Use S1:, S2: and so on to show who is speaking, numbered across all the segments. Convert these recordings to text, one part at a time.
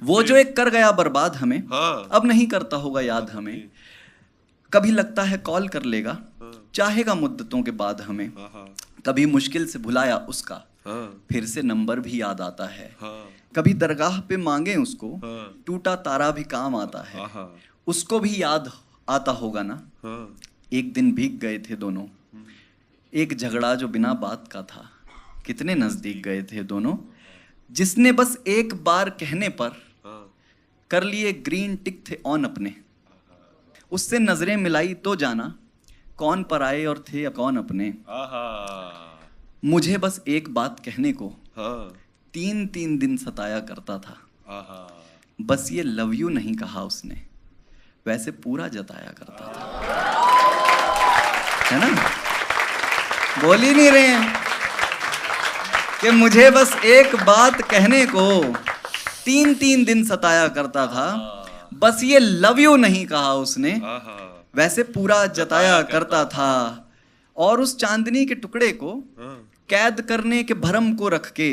S1: वो जो एक कर गया बर्बाद हमें,
S2: हाँ।
S1: अब नहीं करता होगा याद हमें। कभी लगता है कॉल कर लेगा, चाहेगा मुद्दतों के बाद हमें। कभी मुश्किल से भुलाया उसका, फिर से नंबर भी याद आता है। कभी दरगाह पे मांगे उसको, टूटा तारा भी काम आता है। उसको भी याद आता होगा ना, एक दिन भीग गए थे दोनों। एक झगड़ा जो बिना बात का था, कितने नजदीक गए थे दोनों। जिसने बस एक बार कहने पर कर लिए ग्रीन टिक थे ऑन अपने। उससे नजरें मिलाई तो जाना, कौन पराए और थे कौन अपने। मुझे बस एक बात कहने को 3-3 दिन सताया करता था। बस ये लव यू नहीं कहा उसने, वैसे पूरा जताया करता था। है ना, बोल ही नहीं रहे हैं कि मुझे बस एक बात कहने को 3-3 दिन सताया करता था। बस ये लव यू नहीं कहा उसने, वैसे पूरा जताया करता था। और उस चांदनी के टुकड़े को कैद करने के भरम को रख के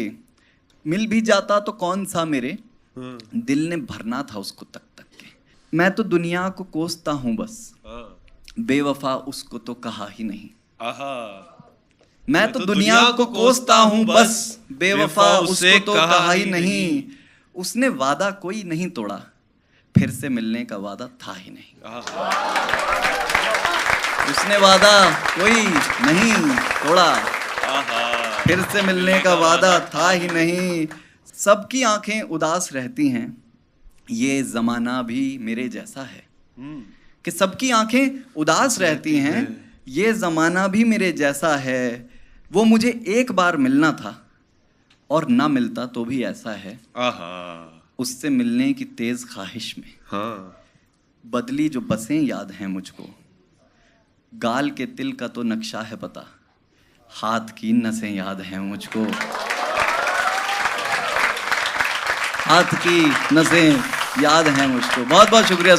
S1: मिल भी जाता तो कौन सा मेरे दिल ने भरना था उसको तक तक के। मैं तो दुनिया को कोसता हूँ बस, बेवफा उसको तो कहा ही नहीं। मैं तो दुनिया को कोसता हूँ बस, बेवफा उसको तो कहा ही नहीं। उसने वादा कोई नहीं तोड़ा, फिर से मिलने का वादा था ही नहीं। उसने वादा कोई नहीं तोड़ा, फिर से मिलने का वादा था ही नहीं। सबकी आंखें उदास रहती हैं, ये जमाना भी मेरे जैसा है। कि सबकी आंखें उदास रहती हैं, ये जमाना भी मेरे जैसा है। वो मुझे एक बार मिलना था और ना मिलता तो भी ऐसा है। उससे मिलने की तेज ख्वाहिश में बदली जो बसें याद हैं मुझको। गाल के तिल का तो नक्शा है पता, हाथ की नसें याद हैं मुझको। हाथ की नसें याद हैं मुझको। बहुत बहुत शुक्रिया।